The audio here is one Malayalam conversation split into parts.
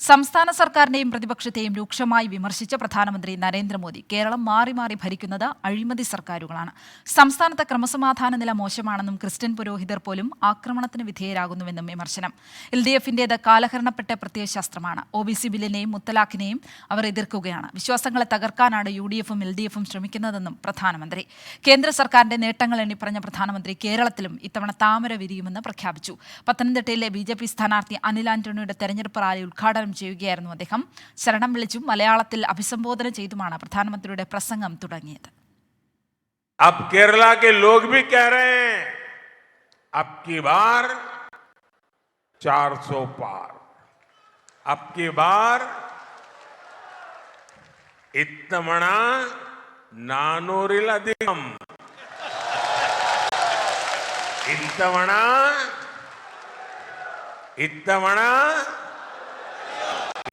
സംസ്ഥാന സർക്കാരിനെയും പ്രതിപക്ഷത്തെയും രൂക്ഷമായി വിമർശിച്ച പ്രധാനമന്ത്രി നരേന്ദ്രമോദി കേരളം മാറി മാറി ഭരിക്കുന്നത് അഴിമതി സർക്കാരുകളാണ്. സംസ്ഥാനത്തെ ക്രമസമാധാന നില മോശമാണെന്നും ക്രിസ്ത്യൻ പുരോഹിതർ പോലും ആക്രമണത്തിന് വിധേയരാകുന്നുവെന്നും വിമർശനം. LDFന്റേത് കാലഹരണപ്പെട്ട പ്രത്യയശാസ്ത്രമാണ്. OBC ബില്ലിനെയും മുത്തലാഖിനെയും അവർ എതിർക്കുകയാണ്. വിശ്വാസങ്ങളെ തകർക്കാനാണ് UDFും LDFും ശ്രമിക്കുന്നതെന്നും പ്രധാനമന്ത്രി. കേന്ദ്ര സർക്കാരിന്റെ നേട്ടങ്ങൾ എണ്ണിപ്പറഞ്ഞ പ്രധാനമന്ത്രി കേരളത്തിലും ഇത്തവണ താമര വിരിയുമെന്ന് പ്രഖ്യാപിച്ചു. പത്തനംതിട്ടയിലെ BJP സ്ഥാനാർത്ഥി അനിൽ ആന്റണിയുടെ തെരഞ്ഞെടുപ്പ് റാലി ഉദ്ഘാടനം ചെയ്യുകയായിരുന്നു അദ്ദേഹം. ശരണം വിളിച്ചും മലയാളത്തിൽ അഭിസംബോധന ചെയ്തുമാണ് പ്രധാനമന്ത്രിയുടെ പ്രസംഗം തുടങ്ങിയത്. अब केरला के लोग भी कह रहे हैं अब की बार 400 पार, अब की बार इत्तमण नानूरिलधिकम, इत्तमण इत्तमण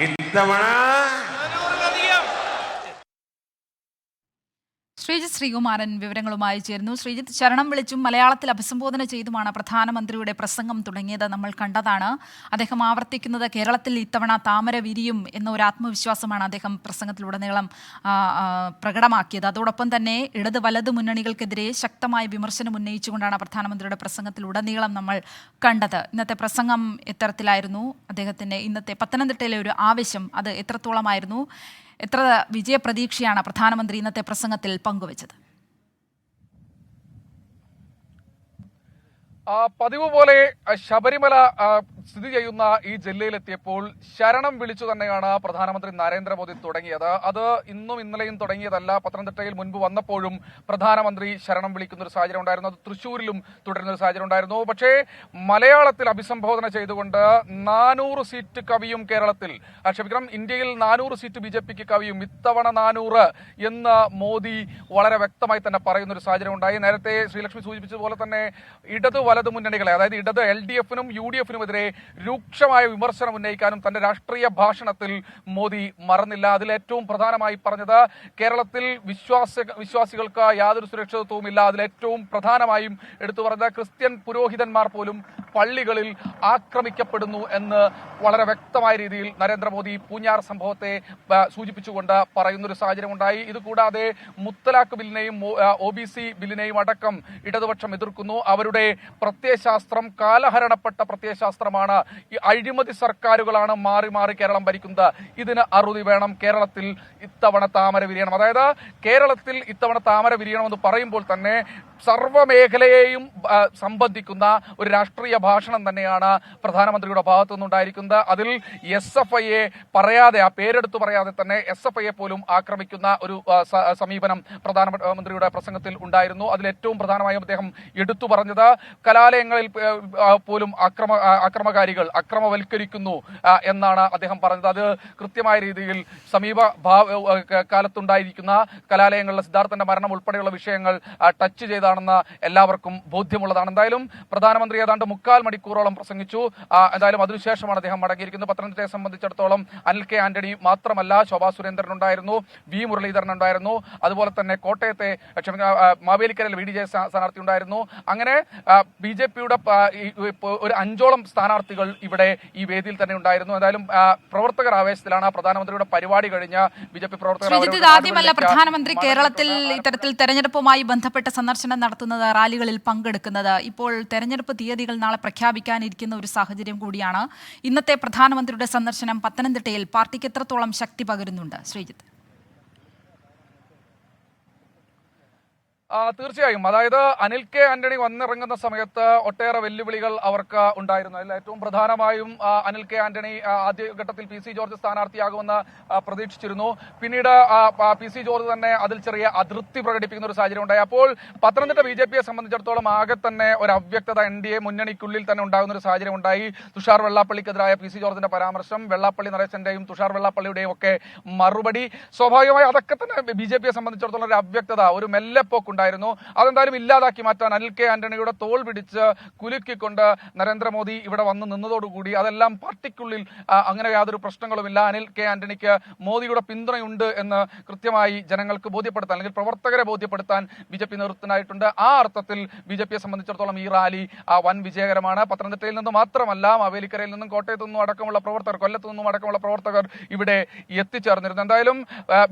इत्तमण ശ്രീജിത്ത് ശ്രീകുമാരൻ വിവരങ്ങളുമായി ചേരുന്നു. ശ്രീജിത്ത്, ശരണം വിളിച്ചും മലയാളത്തിൽ അഭിസംബോധന ചെയ്തുമാണ് പ്രധാനമന്ത്രിയുടെ പ്രസംഗം തുടങ്ങിയത്. നമ്മൾ കണ്ടതാണ്. അദ്ദേഹം ആവർത്തിക്കുന്നത് കേരളത്തിൽ ഇത്തവണ താമര വിരിയും എന്ന ഒരു ആത്മവിശ്വാസമാണ് അദ്ദേഹം പ്രസംഗത്തിലുടനീളം പ്രകടമാക്കിയത്. അതോടൊപ്പം തന്നെ ഇടത് വലത് മുന്നണികൾക്കെതിരെ ശക്തമായ വിമർശനം ഉന്നയിച്ചുകൊണ്ടാണ് പ്രധാനമന്ത്രിയുടെ പ്രസംഗത്തിലുടനീളം നമ്മൾ കണ്ടത്. ഇന്നത്തെ പ്രസംഗം എത്തരത്തിലായിരുന്നു? അദ്ദേഹത്തിൻ്റെ ഇന്നത്തെ പത്തനംതിട്ടയിലെ ഒരു ആവശ്യം അത് എത്രത്തോളമായിരുന്നു? എത്ര വിജയപ്രതീക്ഷയാണ് പ്രധാനമന്ത്രി ഇന്നത്തെ പ്രസംഗത്തിൽ പങ്കുവച്ചത്? പതിവ് പോലെ ശബരിമല സ്ഥിതി ചെയ്യുന്ന ഈ ജില്ലയിലെത്തിയപ്പോൾ ശരണം വിളിച്ചു തന്നെയാണ് പ്രധാനമന്ത്രി നരേന്ദ്രമോദി തുടങ്ങിയത്. അത് ഇന്നും ഇന്നലെയും തുടങ്ങിയതല്ല. പത്തനംതിട്ടയിൽ മുൻപ് വന്നപ്പോഴും പ്രധാനമന്ത്രി ശരണം വിളിക്കുന്ന ഒരു സാഹചര്യം ഉണ്ടായിരുന്നു. അത് തൃശ്ശൂരിലും തുടരുന്ന ഒരു സാഹചര്യം ഉണ്ടായിരുന്നു. പക്ഷേ മലയാളത്തിൽ അഭിസംബോധന ചെയ്തുകൊണ്ട് 400 സീറ്റ് കവിയും കേരളത്തിൽ, ക്ഷമിക്കണം, ഇന്ത്യയിൽ 400 സീറ്റ് BJPക്ക് കവിയും, ഇത്തവണ 400 എന്ന് മോദി വളരെ വ്യക്തമായി തന്നെ പറയുന്ന ഒരു സാഹചര്യം ഉണ്ടായി. നേരത്തെ ശ്രീലക്ഷ്മി സൂചിപ്പിച്ചതുപോലെ തന്നെ ഇടത് വലത് മുന്നണികളെ, അതായത് ഇടത് LDFനും UDFനുമെതിരെ രൂക്ഷമായ വിമർശനം ഉന്നയിക്കാനും തന്റെ രാഷ്ട്രീയ ഭാഷണത്തിൽ മോദി മറന്നില്ല. അതിലേറ്റവും പ്രധാനമായി പറഞ്ഞത് കേരളത്തിൽ വിശ്വാസികൾക്ക് യാതൊരു സുരക്ഷിതത്വവുമില്ല. അതിലേറ്റവും പ്രധാനമായും എടുത്തു പറഞ്ഞ ക്രിസ്ത്യൻ പുരോഹിതന്മാർ പോലും പള്ളികളിൽ ആക്രമിക്കപ്പെടുന്നു എന്ന് വളരെ വ്യക്തമായ രീതിയിൽ നരേന്ദ്രമോദി പൂഞ്ഞാർ സംഭവത്തെ സൂചിപ്പിച്ചുകൊണ്ട് പറയുന്നൊരു സാഹചര്യം ഉണ്ടായി. ഇതുകൂടാതെ മുത്തലാഖ് ബില്ലിനെയും OBC ബില്ലിനെയും അടക്കം ഇടതുപക്ഷം എതിർക്കുന്നു. അവരുടെ പ്രത്യയശാസ്ത്രം കാലഹരണപ്പെട്ട പ്രത്യയശാസ്ത്രമാണ്. ഈ അഴിമതി സർക്കാരുകളാണ് മാറി മാറി കേരളം ഭരിക്കുന്നത്. ഇതിന് അറുതി വേണം. കേരളത്തിൽ ഇത്തവണ താമര വിരിയണം. അതായത് കേരളത്തിൽ ഇത്തവണ താമര വിരിയണമെന്ന് പറയുമ്പോൾ തന്നെ സർവ്വമേഖലയെയും സംബന്ധിക്കുന്ന ഒരു രാഷ്ട്രീയ ഭാഷണം തന്നെയാണ് പ്രധാനമന്ത്രിയുടെ ഭാഗത്തു നിന്നുണ്ടായിരിക്കുന്നത്. അതിൽ SFIയെ പറയാതെ, ആ പേരെടുത്ത് പറയാതെ തന്നെ SFIയെ പോലും ആക്രമിക്കുന്ന ഒരു സമീപനം പ്രധാനമന്ത്രിയുടെ പ്രസംഗത്തിൽ ഉണ്ടായിരുന്നു. അതിലേറ്റവും പ്രധാനമായും അദ്ദേഹം എടുത്തു പറഞ്ഞത് കലാലയങ്ങളിൽ പോലും അക്രമകാരികൾ അക്രമവൽക്കരിക്കുന്നു എന്നാണ് അദ്ദേഹം പറഞ്ഞത്. അത് കൃത്യമായ രീതിയിൽ സമീപ കാലത്തുണ്ടായിരിക്കുന്ന കലാലയങ്ങളിലെ സിദ്ധാർത്ഥന്റെ മരണം ഉൾപ്പെടെയുള്ള വിഷയങ്ങൾ ടച്ച് ചെയ്താണെന്ന് എല്ലാവർക്കും ബോധ്യമുള്ളതാണ്. എന്തായാലും പ്രധാനമന്ത്രി ഏതാണ്ട് 3/4 മണിക്കൂറോളം പ്രസംഗിച്ചു. എന്തായാലും അതിനുശേഷമാണ് അദ്ദേഹം മടങ്ങിയിരിക്കുന്നത്. പത്തനംതിട്ടയെ സംബന്ധിച്ചിടത്തോളം അനിൽ K. ആന്റണി മാത്രമല്ല, ശോഭാ സുരേന്ദ്രൻ ഉണ്ടായിരുന്നു, V. മുരളീധരൻ ഉണ്ടായിരുന്നു, അതുപോലെ തന്നെ കോട്ടയത്തെ മാവേലിക്കരയിൽ VDJ സ്ഥാനാർത്ഥി ഉണ്ടായിരുന്നു. അങ്ങനെ BJPയുടെ ഒരു 5ഓളം സ്ഥാനാർത്ഥികൾ ഇവിടെ ഈ വേദിയിൽ തന്നെ ഉണ്ടായിരുന്നു. എന്തായാലും പ്രവർത്തകർ ആവേശത്തിലാണ്. പ്രധാനമന്ത്രിയുടെ പരിപാടി കഴിഞ്ഞ BJP പ്രവർത്തകർ ആദ്യമല്ല പ്രധാനമന്ത്രി കേരളത്തിൽ ഇത്തരത്തിൽ തെരഞ്ഞെടുപ്പുമായി ബന്ധപ്പെട്ട സന്ദർശനം നടത്തുന്നത്, റാലികളിൽ പങ്കെടുക്കുന്നത്. ഇപ്പോൾ തെരഞ്ഞെടുപ്പ് തീയതികൾ നാളെ പ്രഖ്യാപിക്കാനിരിക്കുന്ന ഒരു സാഹചര്യം കൂടിയാണ്. ഇന്നത്തെ പ്രധാനമന്ത്രിയുടെ സന്ദർശനം പത്തനംതിട്ടയിൽ പാർട്ടിക്ക് എത്രത്തോളം ശക്തി പകരുന്നുണ്ട് ശ്രീജിത്ത്? തീർച്ചയായും. അതായത് അനിൽ K. ആന്റണി വന്നിറങ്ങുന്ന സമയത്ത് ഒട്ടേറെ വെല്ലുവിളികൾ അവർക്ക് ഉണ്ടായിരുന്നു. അതിൽ ഏറ്റവും പ്രധാനമായും അനിൽ K. ആന്റണി ആദ്യഘട്ടത്തിൽ PC ജോർജ് സ്ഥാനാർത്ഥിയാകുമെന്ന് പ്രതീക്ഷിച്ചിരുന്നു. പിന്നീട് PC ജോർജ് തന്നെ അതിൽ ചെറിയ അതൃപ്തി പ്രകടിപ്പിക്കുന്ന ഒരു സാഹചര്യം ഉണ്ടായി. അപ്പോൾ പത്തനംതിട്ട BJPയെ സംബന്ധിച്ചിടത്തോളം ആകെ തന്നെ ഒരു അവ്യക്തത NDA മുന്നണിക്കുള്ളിൽ തന്നെ ഉണ്ടാകുന്ന ഒരു സാഹചര്യം ഉണ്ടായി. തുഷാർ വെള്ളാപ്പള്ളിക്കെതിരായ PC ജോർജിന്റെ പരാമർശം, വെള്ളാപ്പള്ളി നരേശന്റെയും തുഷാർ വെള്ളാപ്പള്ളിയുടെയും ഒക്കെ മറുപടി, സ്വാഭാവികമായി അതൊക്കെ തന്നെ BJPയെ സംബന്ധിച്ചിടത്തോളം ഒരു അവ്യക്തത, ഒരു മെല്ലെപ്പോക്ക് ഉണ്ടായിരുന്നു. അതെന്തായാലും ഇല്ലാതാക്കി മാറ്റാൻ അനിൽ കെ ആന്റണിയുടെ തോൾ പിടിച്ച് കുലുക്കിക്കൊണ്ട് നരേന്ദ്രമോദി ഇവിടെ വന്ന് നിന്നതോടുകൂടി അതെല്ലാം പാർട്ടിക്കുള്ളിൽ അങ്ങനെ യാതൊരു പ്രശ്നങ്ങളുമില്ല, അനിൽ കെ ആന്റണിക്ക് മോദിയുടെ പിന്തുണയുണ്ട് എന്ന് കൃത്യമായി ജനങ്ങൾക്ക് ബോധ്യപ്പെടുത്താൻ അല്ലെങ്കിൽ പ്രവർത്തകരെ ബോധ്യപ്പെടുത്താൻ ബി.ജെ.പി. നേതൃത്വത്തിനായിട്ടുണ്ട്. ആ അർത്ഥത്തിൽ ബി.ജെ.പിയെ സംബന്ധിച്ചിടത്തോളം ഈ റാലി വൻ വിജയകരമാണ്. പത്തനംതിട്ടയിൽ നിന്ന് മാത്രമല്ല, മാവേലിക്കരയിൽ നിന്നും കോട്ടയത്തു നിന്നും അടക്കമുള്ള പ്രവർത്തകർ, കൊല്ലത്തു നിന്നും അടക്കമുള്ള പ്രവർത്തകർ ഇവിടെ എത്തിച്ചേർന്നിരുന്നു. എന്തായാലും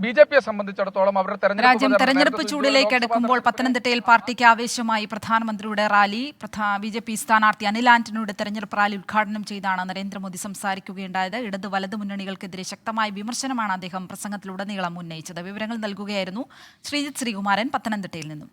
ബി.ജെ.പിയെ സംബന്ധിച്ചിടത്തോളം അവരുടെ തെരഞ്ഞെടുപ്പ് ചൂടിലേക്ക് അടുക്കുമ്പോൾ പത്തനംതിട്ടയിൽ പാർട്ടിക്ക് ആവേശമായി പ്രധാനമന്ത്രിയുടെ റാലി. ബി.ജെ.പി. സ്ഥാനാർത്ഥി അനിൽ ആന്റണിയുടെ തെരഞ്ഞെടുപ്പ് റാലി ഉദ്ഘാടനം ചെയ്താണ് നരേന്ദ്രമോദി സംസാരിക്കുകയുണ്ടായത്. ഇടത് വലത് മുന്നണികൾക്കെതിരെ ശക്തമായ വിമർശനമാണ് അദ്ദേഹം പ്രസംഗത്തിലുടനീളം ഉന്നയിച്ചത്. വിവരങ്ങൾ നൽകുകയായിരുന്നു ശ്രീജിത്ത് ശ്രീകുമാരൻ പത്തനംതിട്ടയിൽ നിന്നും.